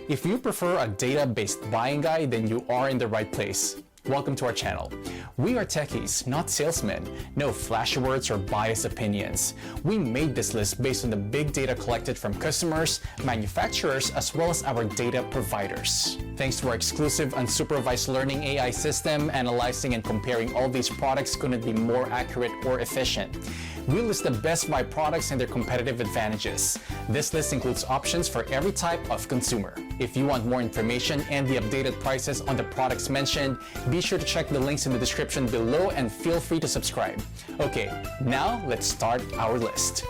If you prefer a data-based buying guide, then you are in the right place. Welcome to our channel. We are techies, not salesmen. No flashy words or biased opinions. We made this list based on the big data collected from customers, manufacturers, as well as our data providers. Thanks to our exclusive unsupervised learning AI system, analyzing and comparing all these products couldn't be more accurate or efficient. We list the best buy products and their competitive advantages. This list includes options for every type of consumer. If you want more information and the updated prices on the products mentioned, be sure to check the links in the description below and feel free to subscribe. Okay, now let's start our list.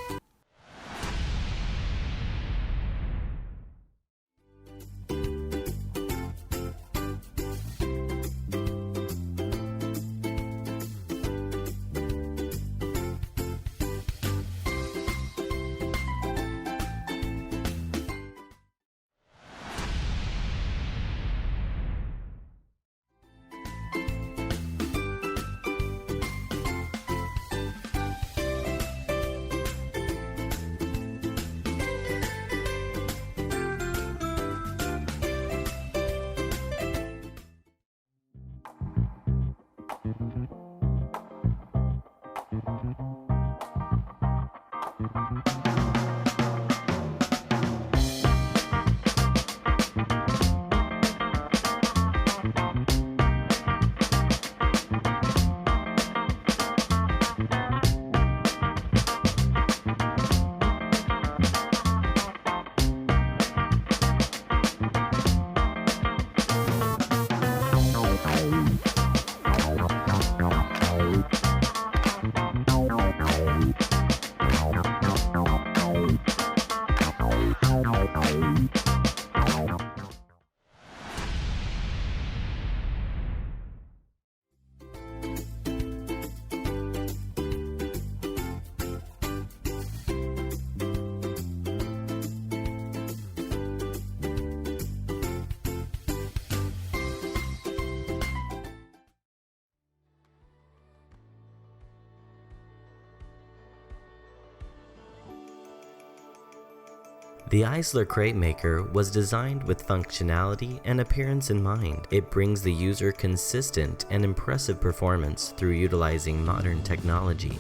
The iSiLER Crepe Maker was designed with functionality and appearance in mind. It brings the user consistent and impressive performance through utilizing modern technology.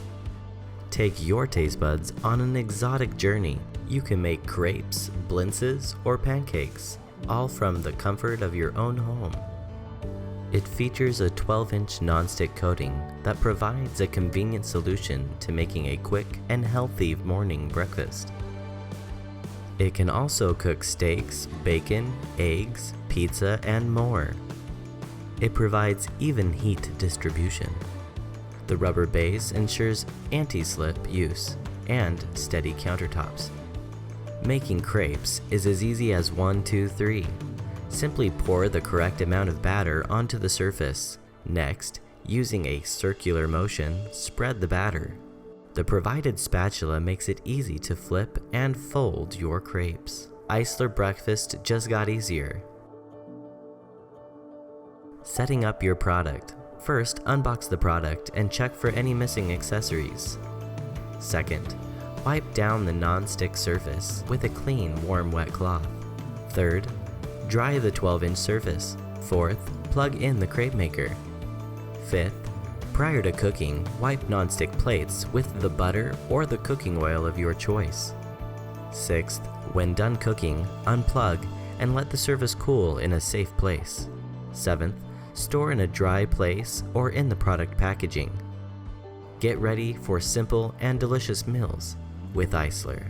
Take your taste buds on an exotic journey. You can make crepes, blintzes, or pancakes, all from the comfort of your own home. It features a 12-inch non-stick coating that provides a convenient solution to making a quick and healthy morning breakfast. It can also cook steaks, bacon, eggs, pizza, and more. It provides even heat distribution. The rubber base ensures anti-slip use and steady countertops. Making crepes is as easy as 1, 2, 3. Simply pour the correct amount of batter onto the surface. Next, using a circular motion, spread the batter. The provided spatula makes it easy to flip and fold your crepes. iSiLER breakfast just got easier. Setting up your product. First, unbox the product and check for any missing accessories. Second, wipe down the non-stick surface with a clean, warm, wet cloth. Third, dry the 12-inch surface. Fourth, plug in the crepe maker. Fifth, prior to cooking, wipe non-stick plates with the butter or the cooking oil of your choice. Sixth, when done cooking, unplug and let the surface cool in a safe place. Seventh, store in a dry place or in the product packaging. Get ready for simple and delicious meals with iSiLER.